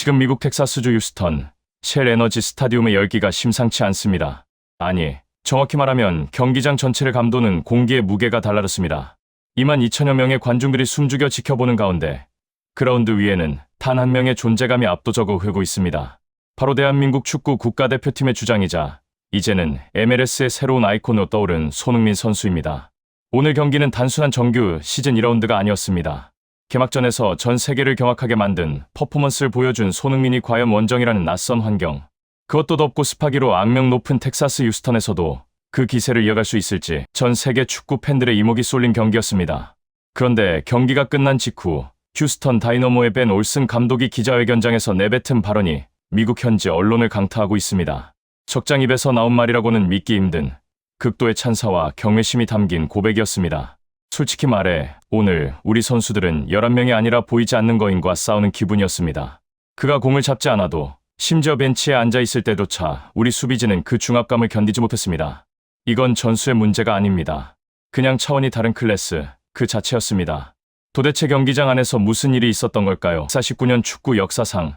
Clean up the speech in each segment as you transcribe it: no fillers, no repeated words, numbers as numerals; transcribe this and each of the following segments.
지금 미국 텍사스주 휴스턴 쉘 에너지 스타디움의 열기가 심상치 않습니다. 아니, 정확히 말하면 경기장 전체를 감도는 공기의 무게가 달라졌습니다. 22,000여 명의 관중들이 숨죽여 지켜보는 가운데 그라운드 위에는 단 한 명의 존재감이 압도적으로 흐르고 있습니다. 바로 대한민국 축구 국가대표팀의 주장이자 이제는 MLS의 새로운 아이콘으로 떠오른 손흥민 선수입니다. 오늘 경기는 단순한 정규 시즌 2라운드가 아니었습니다. 개막전에서 전 세계를 경악하게 만든 퍼포먼스를 보여준 손흥민이 과연 원정이라는 낯선 환경, 그것도 덥고 습하기로 악명 높은 텍사스 휴스턴에서도 그 기세를 이어갈 수 있을지 전 세계 축구 팬들의 이목이 쏠린 경기였습니다. 그런데 경기가 끝난 직후 휴스턴 다이너모의 벤 올슨 감독이 기자회견장에서 내뱉은 발언이 미국 현지 언론을 강타하고 있습니다. 적장 입에서 나온 말이라고는 믿기 힘든 극도의 찬사와 경외심이 담긴 고백이었습니다. 솔직히 말해 오늘 우리 선수들은 11명이 아니라 보이지 않는 거인과 싸우는 기분이었습니다. 그가 공을 잡지 않아도 심지어 벤치에 앉아있을 때조차 우리 수비진은 그 중압감을 견디지 못했습니다. 이건 전술의 문제가 아닙니다. 그냥 차원이 다른 클래스 그 자체였습니다. 도대체 경기장 안에서 무슨 일이 있었던 걸까요? 49년 축구 역사상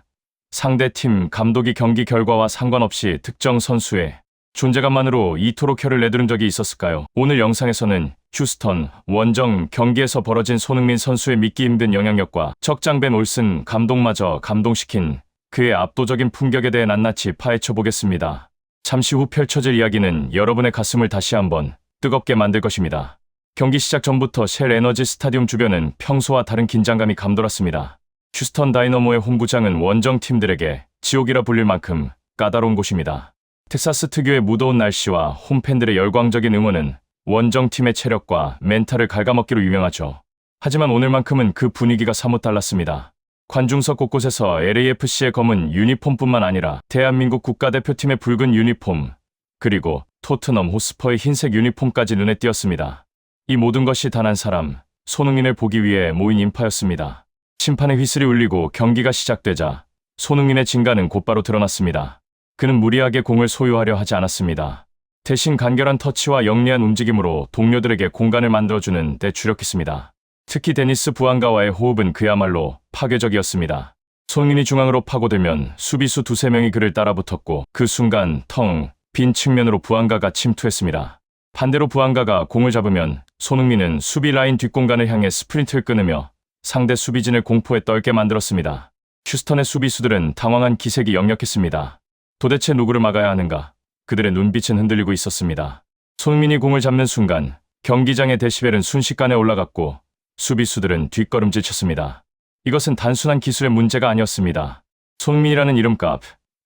상대팀 감독이 경기 결과와 상관없이 특정 선수의 존재감만으로 이토록 혀를 내두른 적이 있었을까요? 오늘 영상에서는 휴스턴 원정 경기에서 벌어진 손흥민 선수의 믿기 힘든 영향력과 적장 벤 올슨 감독마저 감동시킨 그의 압도적인 품격에 대해 낱낱이 파헤쳐 보겠습니다. 잠시 후 펼쳐질 이야기는 여러분의 가슴을 다시 한번 뜨겁게 만들 것입니다. 경기 시작 전부터 쉘 에너지 스타디움 주변은 평소와 다른 긴장감이 감돌았습니다. 휴스턴 다이너모의 홈구장은 원정 팀들에게 지옥이라 불릴 만큼 까다로운 곳입니다. 텍사스 특유의 무더운 날씨와 홈팬들의 열광적인 응원은 원정팀의 체력과 멘탈을 갉아먹기로 유명하죠. 하지만 오늘만큼은 그 분위기가 사뭇 달랐습니다. 관중석 곳곳에서 LAFC의 검은 유니폼뿐만 아니라 대한민국 국가대표팀의 붉은 유니폼, 그리고 토트넘 호스퍼의 흰색 유니폼까지 눈에 띄었습니다. 이 모든 것이 단 한 사람, 손흥민을 보기 위해 모인 인파였습니다. 심판의 휘슬이 울리고 경기가 시작되자 손흥민의 진가는 곧바로 드러났습니다. 그는 무리하게 공을 소유하려 하지 않았습니다. 대신 간결한 터치와 영리한 움직임으로 동료들에게 공간을 만들어주는 데 주력했습니다. 특히 데니스 부안가와의 호흡은 그야말로 파괴적이었습니다. 손흥민이 중앙으로 파고들면 수비수 두세 명이 그를 따라붙었고 그 순간 텅 빈 측면으로 부안가가 침투했습니다. 반대로 부안가가 공을 잡으면 손흥민은 수비 라인 뒷공간을 향해 스프린트를 끊으며 상대 수비진을 공포에 떨게 만들었습니다. 휴스턴의 수비수들은 당황한 기색이 역력했습니다. 도대체 누구를 막아야 하는가? 그들의 눈빛은 흔들리고 있었습니다. 손흥민이 공을 잡는 순간 경기장의 데시벨은 순식간에 올라갔고 수비수들은 뒷걸음질 쳤습니다. 이것은 단순한 기술의 문제가 아니었습니다. 손흥민이라는 이름값,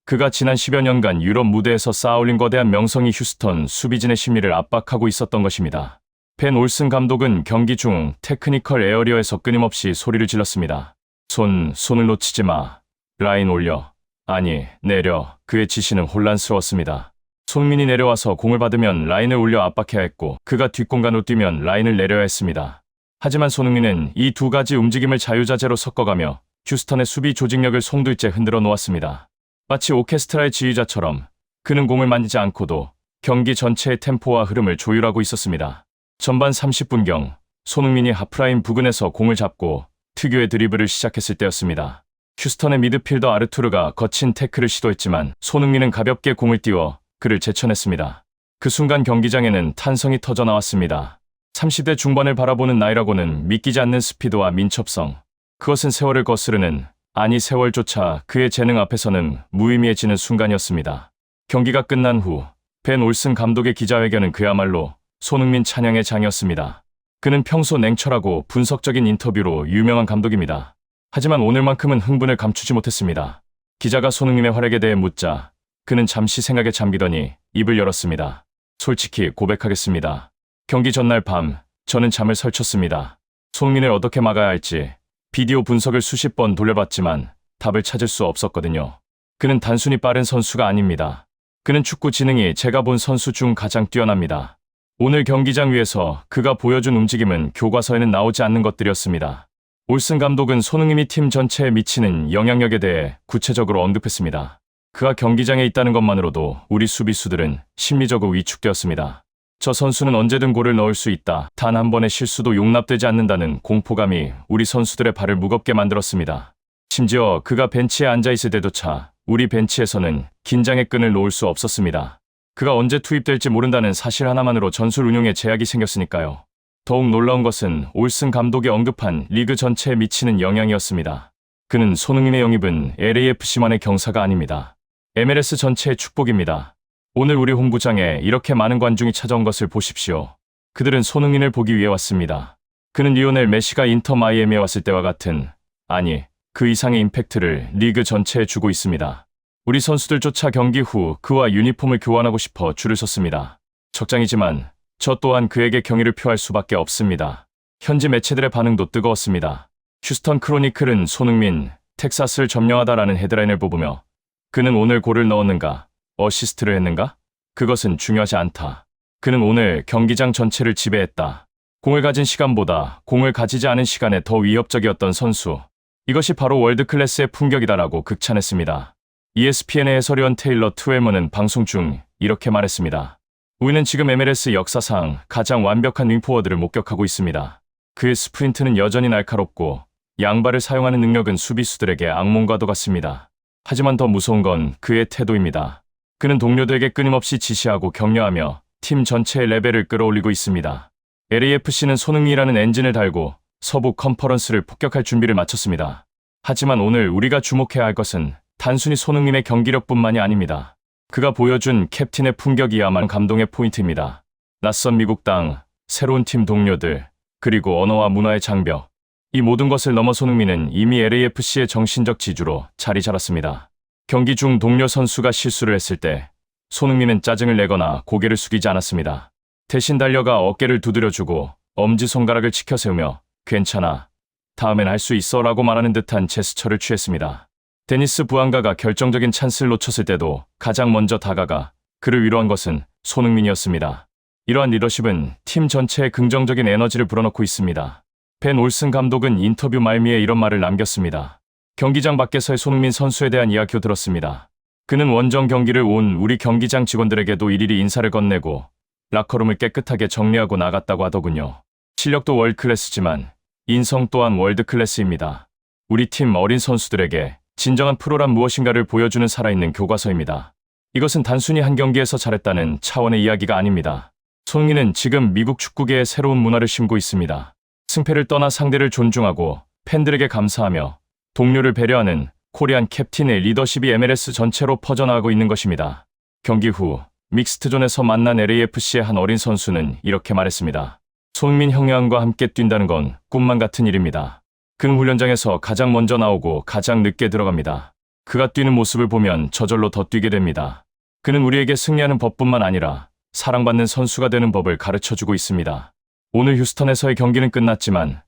그가 지난 10여 년간 유럽 무대에서 쌓아올린 거대한 명성이 휴스턴 수비진의 심리를 압박하고 있었던 것입니다. 벤 올슨 감독은 경기 중 테크니컬 에어리어에서 끊임없이 소리를 질렀습니다. 손을 놓치지 마. 라인 올려. 아니, 내려. 그의 지시는 혼란스러웠습니다. 손흥민이 내려와서 공을 받으면 라인을 올려 압박해야 했고 그가 뒷공간으로 뛰면 라인을 내려야 했습니다. 하지만 손흥민은 이 두 가지 움직임을 자유자재로 섞어가며 휴스턴의 수비 조직력을 송두리째 흔들어 놓았습니다. 마치 오케스트라의 지휘자처럼 그는 공을 만지지 않고도 경기 전체의 템포와 흐름을 조율하고 있었습니다. 전반 30분경 손흥민이 하프라인 부근에서 공을 잡고 특유의 드리블을 시작했을 때였습니다. 휴스턴의 미드필더 아르투르가 거친 태클을 시도했지만 손흥민은 가볍게 공을 띄워 그를 제쳐냈습니다. 그 순간 경기장에는 탄성이 터져 나왔습니다. 30대 중반을 바라보는 나이라고는 믿기지 않는 스피드와 민첩성. 그것은 세월을 거스르는, 아니 세월조차 그의 재능 앞에서는 무의미해지는 순간이었습니다. 경기가 끝난 후 벤 올슨 감독의 기자회견은 그야말로 손흥민 찬양의 장이었습니다. 그는 평소 냉철하고 분석적인 인터뷰로 유명한 감독입니다. 하지만 오늘만큼은 흥분을 감추지 못했습니다. 기자가 손흥민의 활약에 대해 묻자 그는 잠시 생각에 잠기더니 입을 열었습니다. 솔직히 고백하겠습니다. 경기 전날 밤 저는 잠을 설쳤습니다. 손흥민을 어떻게 막아야 할지 비디오 분석을 수십 번 돌려봤지만 답을 찾을 수 없었거든요. 그는 단순히 빠른 선수가 아닙니다. 그는 축구 지능이 제가 본 선수 중 가장 뛰어납니다. 오늘 경기장 위에서 그가 보여준 움직임은 교과서에는 나오지 않는 것들이었습니다. 올슨 감독은 손흥민이 팀 전체에 미치는 영향력에 대해 구체적으로 언급했습니다. 그가 경기장에 있다는 것만으로도 우리 수비수들은 심리적으로 위축되었습니다. 저 선수는 언제든 골을 넣을 수 있다. 단 한 번의 실수도 용납되지 않는다는 공포감이 우리 선수들의 발을 무겁게 만들었습니다. 심지어 그가 벤치에 앉아있을 때조차 우리 벤치에서는 긴장의 끈을 놓을 수 없었습니다. 그가 언제 투입될지 모른다는 사실 하나만으로 전술 운용에 제약이 생겼으니까요. 더욱 놀라운 것은 올슨 감독이 언급한 리그 전체에 미치는 영향이었습니다. 그는 손흥민의 영입은 LAFC만의 경사가 아닙니다. MLS 전체의 축복입니다. 오늘 우리 홈구장에 이렇게 많은 관중이 찾아온 것을 보십시오. 그들은 손흥민을 보기 위해 왔습니다. 그는 리오넬 메시가 인터 마이애미에 왔을 때와 같은, 아니, 그 이상의 임팩트를 리그 전체에 주고 있습니다. 우리 선수들조차 경기 후 그와 유니폼을 교환하고 싶어 줄을 섰습니다. 적장이지만 저 또한 그에게 경의를 표할 수밖에 없습니다. 현지 매체들의 반응도 뜨거웠습니다. 휴스턴 크로니클은 손흥민, 텍사스를 점령하다라는 헤드라인을 뽑으며 그는 오늘 골을 넣었는가? 어시스트를 했는가? 그것은 중요하지 않다. 그는 오늘 경기장 전체를 지배했다. 공을 가진 시간보다 공을 가지지 않은 시간에 더 위협적이었던 선수. 이것이 바로 월드클래스의 품격이다라고 극찬했습니다. ESPN의 해설위원 테일러 트웰머는 방송 중 이렇게 말했습니다. 우리는 지금 MLS 역사상 가장 완벽한 윙포워드를 목격하고 있습니다. 그의 스프린트는 여전히 날카롭고 양발을 사용하는 능력은 수비수들에게 악몽과도 같습니다. 하지만 더 무서운 건 그의 태도입니다. 그는 동료들에게 끊임없이 지시하고 격려하며 팀 전체의 레벨을 끌어올리고 있습니다. LAFC는 손흥민이라는 엔진을 달고 서부 컨퍼런스를 폭격할 준비를 마쳤습니다. 하지만 오늘 우리가 주목해야 할 것은 단순히 손흥민의 경기력뿐만이 아닙니다. 그가 보여준 캡틴의 품격이야말로 감동의 포인트입니다. 낯선 미국 땅, 새로운 팀 동료들, 그리고 언어와 문화의 장벽. 이 모든 것을 넘어 손흥민은 이미 LAFC의 정신적 지주로 자리 잡았습니다. 경기 중 동료 선수가 실수를 했을 때 손흥민은 짜증을 내거나 고개를 숙이지 않았습니다. 대신 달려가 어깨를 두드려주고 엄지손가락을 치켜 세우며 괜찮아, 다음엔 할 수 있어 라고 말하는 듯한 제스처를 취했습니다. 데니스 부앙가가 결정적인 찬스를 놓쳤을 때도 가장 먼저 다가가 그를 위로한 것은 손흥민이었습니다. 이러한 리더십은 팀 전체에 긍정적인 에너지를 불어넣고 있습니다. 벤 올슨 감독은 인터뷰 말미에 이런 말을 남겼습니다. 경기장 밖에서의 손흥민 선수에 대한 이야기を들었습니다. 그는 원정 경기를 온 우리 경기장 직원들에게도 일일이 인사를 건네고 라커룸을 깨끗하게 정리하고 나갔다고 하더군요. 실력도 월클래스지만 인성 또한 월드클래스입니다. 우리 팀 어린 선수들에게 진정한 프로란 무엇인가를 보여주는 살아있는 교과서입니다. 이것은 단순히 한 경기에서 잘했다는 차원의 이야기가 아닙니다. 손흥민은 지금 미국 축구계에 새로운 문화를 심고 있습니다. 승패를 떠나 상대를 존중하고 팬들에게 감사하며 동료를 배려하는 코리안 캡틴의 리더십이 MLS 전체로 퍼져나가고 있는 것입니다. 경기 후 믹스트존에서 만난 LAFC의 한 어린 선수는 이렇게 말했습니다. 손흥민 형님과 함께 뛴다는 건 꿈만 같은 일입니다. 그는 훈련장에서 가장 먼저 나오고 가장 늦게 들어갑니다. 그가 뛰는 모습을 보면 저절로 더 뛰게 됩니다. 그는 우리에게 승리하는 법뿐만 아니라 사랑받는 선수가 되는 법을 가르쳐주고 있습니다. 오늘 휴스턴에서의 경기는 끝났지만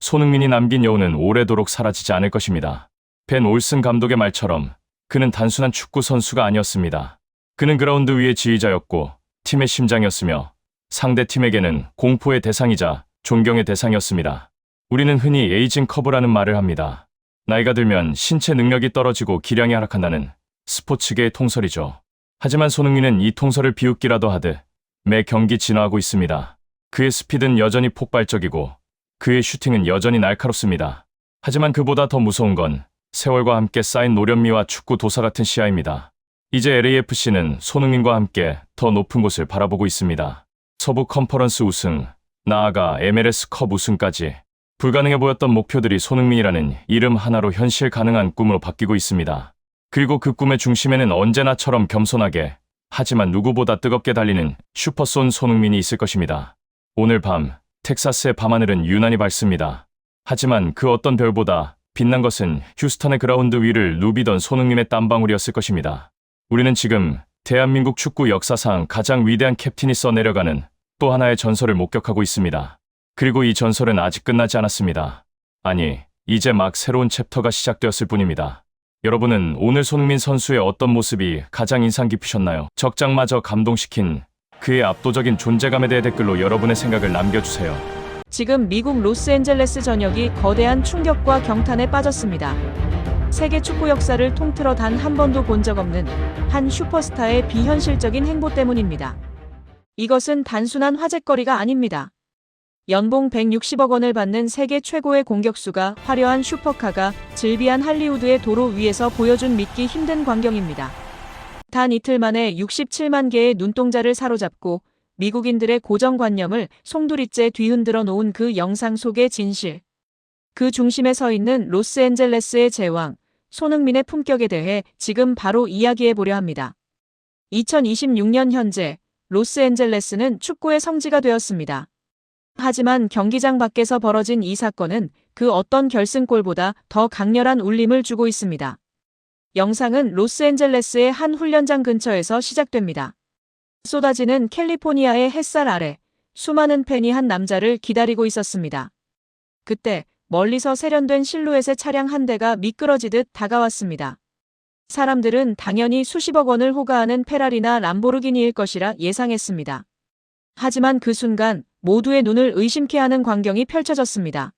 손흥민이 남긴 여운은 오래도록 사라지지 않을 것입니다. 벤 올슨 감독의 말처럼 그는 단순한 축구 선수가 아니었습니다. 그는 그라운드 위의 지휘자였고 팀의 심장이었으며 상대 팀에게는 공포의 대상이자 존경의 대상이었습니다. 우리는 흔히 에이징 커브라는 말을 합니다. 나이가 들면 신체 능력이 떨어지고 기량이 하락한다는 스포츠계의 통설이죠. 하지만 손흥민은 이 통설을 비웃기라도 하듯 매 경기 진화하고 있습니다. 그의 스피드는 여전히 폭발적이고 그의 슈팅은 여전히 날카롭습니다. 하지만 그보다 더 무서운 건 세월과 함께 쌓인 노련미와 축구 도사 같은 시야입니다. 이제 LAFC는 손흥민과 함께 더 높은 곳을 바라보고 있습니다. 서부 컨퍼런스 우승, 나아가 MLS 컵 우승까지 불가능해 보였던 목표들이 손흥민이라는 이름 하나로 현실 가능한 꿈으로 바뀌고 있습니다. 그리고 그 꿈의 중심에는 언제나처럼 겸손하게 하지만 누구보다 뜨겁게 달리는 슈퍼손 손흥민이 있을 것입니다. 오늘 밤 텍사스의 밤하늘은 유난히 밝습니다. 하지만 그 어떤 별보다 빛난 것은 휴스턴의 그라운드 위를 누비던 손흥민의 땀방울이었을 것입니다. 우리는 지금 대한민국 축구 역사상 가장 위대한 캡틴이 써내려가는 또 하나의 전설을 목격하고 있습니다. 그리고 이 전설은 아직 끝나지 않았습니다. 아니, 이제 막 새로운 챕터가 시작되었을 뿐입니다. 여러분은 오늘 손흥민 선수의 어떤 모습이 가장 인상 깊으셨나요? 적장마저 감동시킨 그의 압도적인 존재감에 대해 댓글로 여러분의 생각을 남겨주세요. 지금 미국 로스앤젤레스 전역이 거대한 충격과 경탄에 빠졌습니다. 세계 축구 역사를 통틀어 단 한 번도 본 적 없는 한 슈퍼스타의 비현실적인 행보 때문입니다. 이것은 단순한 화제거리가 아닙니다. 연봉 160억 원을 받는 세계 최고의 공격수가 화려한 슈퍼카가 즐비한 할리우드의 도로 위에서 보여준 믿기 힘든 광경입니다. 단 이틀 만에 67만 개의 눈동자를 사로잡고 미국인들의 고정관념을 송두리째 뒤흔들어 놓은 그 영상 속의 진실. 그 중심에 서 있는 로스앤젤레스의 제왕, 손흥민의 품격에 대해 지금 바로 이야기해 보려 합니다. 2026년 현재 로스앤젤레스는 축구의 성지가 되었습니다. 하지만 경기장 밖에서 벌어진 이 사건은 그 어떤 결승골보다 더 강렬한 울림을 주고 있습니다. 영상은 로스앤젤레스의 한 훈련장 근처에서 시작됩니다. 쏟아지는 캘리포니아의 햇살 아래 수많은 팬이 한 남자를 기다리고 있었습니다. 그때 멀리서 세련된 실루엣의 차량 한 대가 미끄러지듯 다가왔습니다. 사람들은 당연히 수십억 원을 호가하는 페라리나 람보르기니일 것이라 예상했습니다. 하지만 그 순간 모두의 눈을 의심케 하는 광경이 펼쳐졌습니다.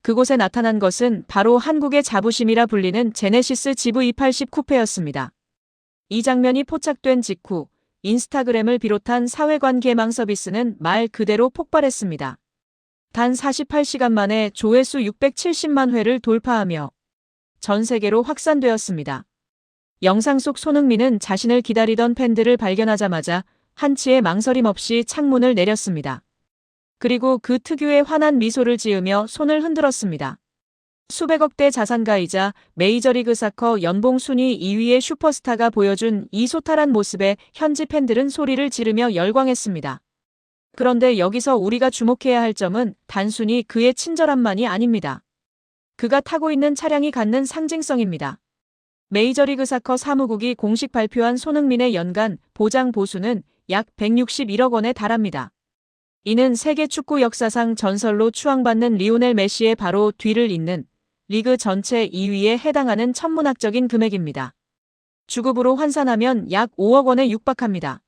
그곳에 나타난 것은 바로 한국의 자부심이라 불리는 제네시스 GV80 쿠페였습니다. 이 장면이 포착된 직후 인스타그램을 비롯한 사회관 개망 서비스는 말 그대로 폭발했습니다. 단 48시간 만에 조회수 670만 회를 돌파하며 전 세계로 확산되었습니다. 영상 속 손흥민은 자신을 기다리던 팬들을 발견하자마자 한치의 망설임 없이 창문을 내렸습니다. 그리고 그 특유의 환한 미소를 지으며 손을 흔들었습니다. 수백억대 자산가이자 메이저리그 사커 연봉 순위 2위의 슈퍼스타가 보여준 이 소탈한 모습에 현지 팬들은 소리를 지르며 열광했습니다. 그런데 여기서 우리가 주목해야 할 점은 단순히 그의 친절함만이 아닙니다. 그가 타고 있는 차량이 갖는 상징성입니다. 메이저리그 사커 사무국이 공식 발표한 손흥민의 연간 보장 보수는 약 161억 원에 달합니다. 이는 세계 축구 역사상 전설로 추앙받는 리오넬 메시의 바로 뒤를 잇는 리그 전체 2위에 해당하는 천문학적인 금액입니다. 주급으로 환산하면 약 5억 원에 육박합니다.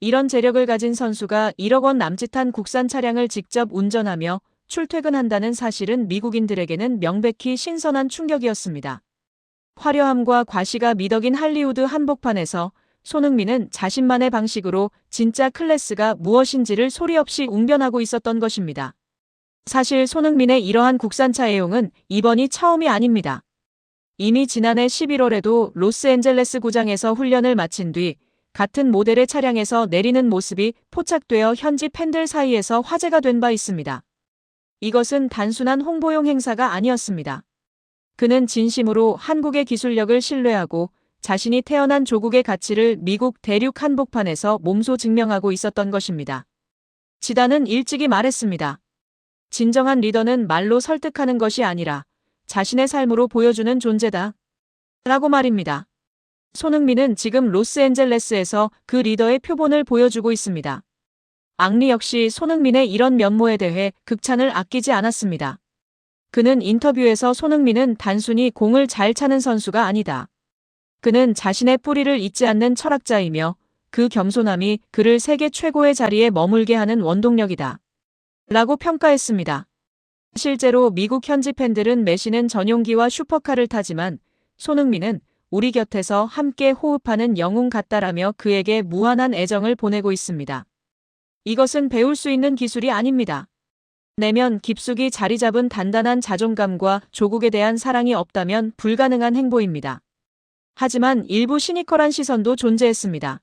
이런 재력을 가진 선수가 1억 원 남짓한 국산 차량을 직접 운전하며 출퇴근한다는 사실은 미국인들에게는 명백히 신선한 충격이었습니다. 화려함과 과시가 미덕인 할리우드 한복판에서 손흥민은 자신만의 방식으로 진짜 클래스가 무엇인지를 소리 없이 웅변하고 있었던 것입니다. 사실 손흥민의 이러한 국산차 애용은 이번이 처음이 아닙니다. 이미 지난해 11월에도 로스앤젤레스 구장에서 훈련을 마친 뒤 같은 모델의 차량에서 내리는 모습이 포착되어 현지 팬들 사이에서 화제가 된 바 있습니다. 이것은 단순한 홍보용 행사가 아니었습니다. 그는 진심으로 한국의 기술력을 신뢰하고 자신이 태어난 조국의 가치를 미국 대륙 한복판에서 몸소 증명하고 있었던 것입니다. 지단은 일찍이 말했습니다. 진정한 리더는 말로 설득하는 것이 아니라 자신의 삶으로 보여주는 존재다. 라고 말입니다. 손흥민은 지금 로스앤젤레스에서 그 리더의 표본을 보여주고 있습니다. 앙리 역시 손흥민의 이런 면모에 대해 극찬을 아끼지 않았습니다. 그는 인터뷰에서 손흥민은 단순히 공을 잘 차는 선수가 아니다. 그는 자신의 뿌리를 잊지 않는 철학자이며 그 겸손함이 그를 세계 최고의 자리에 머물게 하는 원동력이다. 라고 평가했습니다. 실제로 미국 현지 팬들은 메시는 전용기와 슈퍼카를 타지만 손흥민은 우리 곁에서 함께 호흡하는 영웅 같다라며 그에게 무한한 애정을 보내고 있습니다. 이것은 배울 수 있는 기술이 아닙니다. 내면 깊숙이 자리 잡은 단단한 자존감과 조국에 대한 사랑이 없다면 불가능한 행보입니다. 하지만 일부 시니컬한 시선도 존재했습니다.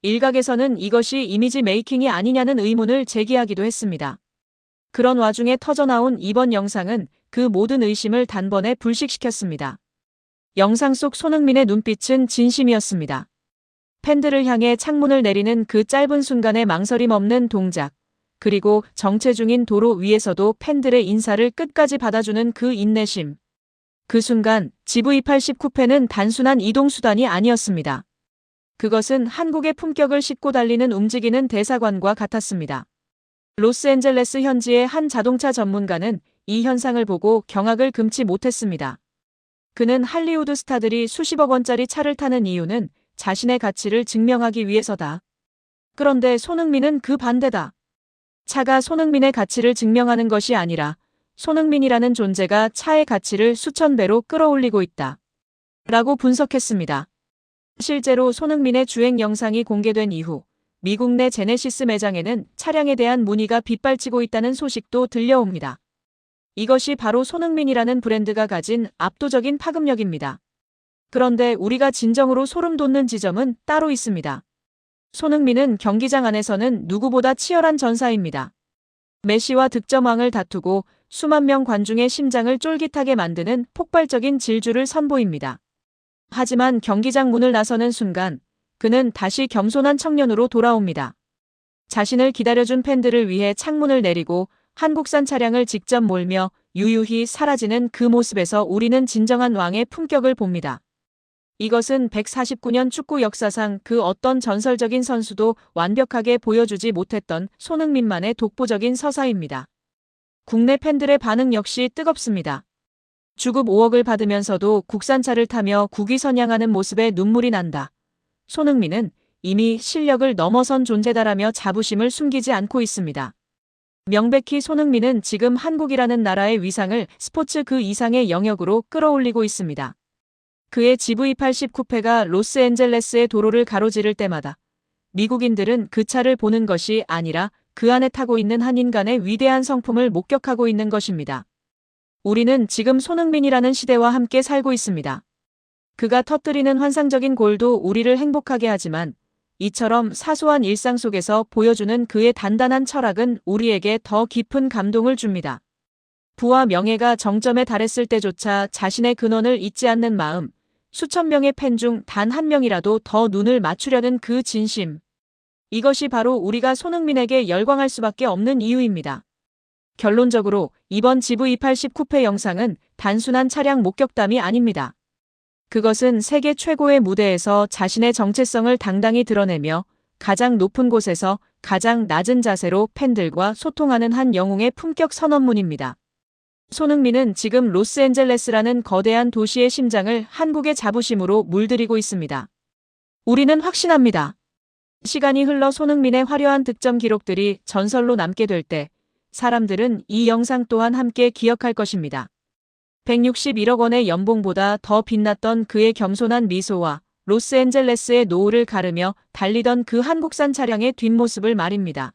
일각에서는 이것이 이미지 메이킹이 아니냐는 의문을 제기하기도 했습니다. 그런 와중에 터져나온 이번 영상은 그 모든 의심을 단번에 불식시켰습니다. 영상 속 손흥민의 눈빛은 진심이었습니다. 팬들을 향해 창문을 내리는 그 짧은 순간의 망설임 없는 동작, 그리고 정체 중인 도로 위에서도 팬들의 인사를 끝까지 받아주는 그 인내심. 그 순간 GV80 쿠페는 단순한 이동수단이 아니었습니다. 그것은 한국의 품격을 싣고 달리는 움직이는 대사관과 같았습니다. 로스앤젤레스 현지의 한 자동차 전문가는 이 현상을 보고 경악을 금치 못했습니다. 그는 할리우드 스타들이 수십억 원짜리 차를 타는 이유는 자신의 가치를 증명하기 위해서다. 그런데 손흥민은 그 반대다. 차가 손흥민의 가치를 증명하는 것이 아니라 손흥민이라는 존재가 차의 가치를 수천 배로 끌어올리고 있다. 라고 분석했습니다. 실제로 손흥민의 주행 영상이 공개된 이후 미국 내 제네시스 매장에는 차량에 대한 문의가 빗발치고 있다는 소식도 들려옵니다. 이것이 바로 손흥민이라는 브랜드가 가진 압도적인 파급력입니다. 그런데 우리가 진정으로 소름 돋는 지점은 따로 있습니다. 손흥민은 경기장 안에서는 누구보다 치열한 전사입니다. 메시와 득점왕을 다투고 수만 명 관중의 심장을 쫄깃하게 만드는 폭발적인 질주를 선보입니다. 하지만 경기장 문을 나서는 순간 그는 다시 겸손한 청년으로 돌아옵니다. 자신을 기다려준 팬들을 위해 창문을 내리고 한국산 차량을 직접 몰며 유유히 사라지는 그 모습에서 우리는 진정한 왕의 품격을 봅니다. 이것은 149년 축구 역사상 그 어떤 전설적인 선수도 완벽하게 보여주지 못했던 손흥민만의 독보적인 서사입니다. 국내 팬들의 반응 역시 뜨겁습니다. 주급 5억을 받으면서도 국산차를 타며 국위선양하는 모습에 눈물이 난다. 손흥민은 이미 실력을 넘어선 존재다라며 자부심을 숨기지 않고 있습니다. 명백히 손흥민은 지금 한국이라는 나라의 위상을 스포츠 그 이상의 영역으로 끌어올리고 있습니다. 그의 GV80 쿠페가 로스앤젤레스의 도로를 가로지를 때마다 미국인들은 그 차를 보는 것이 아니라 그 안에 타고 있는 한 인간의 위대한 성품을 목격하고 있는 것입니다. 우리는 지금 손흥민이라는 시대와 함께 살고 있습니다. 그가 터뜨리는 환상적인 골도 우리를 행복하게 하지만 이처럼 사소한 일상 속에서 보여주는 그의 단단한 철학은 우리에게 더 깊은 감동을 줍니다. 부와 명예가 정점에 달했을 때조차 자신의 근원을 잊지 않는 마음, 수천 명의 팬 중 단 한 명이라도 더 눈을 맞추려는 그 진심. 이것이 바로 우리가 손흥민에게 열광할 수밖에 없는 이유입니다. 결론적으로 이번 GV80 쿠페 영상은 단순한 차량 목격담이 아닙니다. 그것은 세계 최고의 무대에서 자신의 정체성을 당당히 드러내며 가장 높은 곳에서 가장 낮은 자세로 팬들과 소통하는 한 영웅의 품격 선언문입니다. 손흥민은 지금 로스앤젤레스라는 거대한 도시의 심장을 한국의 자부심으로 물들이고 있습니다. 우리는 확신합니다. 시간이 흘러 손흥민의 화려한 득점 기록들이 전설로 남게 될 때 사람들은 이 영상 또한 함께 기억할 것입니다. 161억 원의 연봉보다 더 빛났던 그의 겸손한 미소와 로스앤젤레스의 노을을 가르며 달리던 그 한국산 차량의 뒷모습을 말입니다.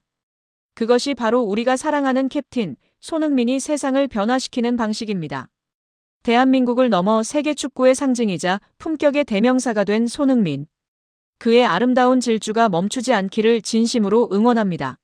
그것이 바로 우리가 사랑하는 캡틴 손흥민이 세상을 변화시키는 방식입니다. 대한민국을 넘어 세계 축구의 상징이자 품격의 대명사가 된 손흥민. 그의 아름다운 질주가 멈추지 않기를 진심으로 응원합니다.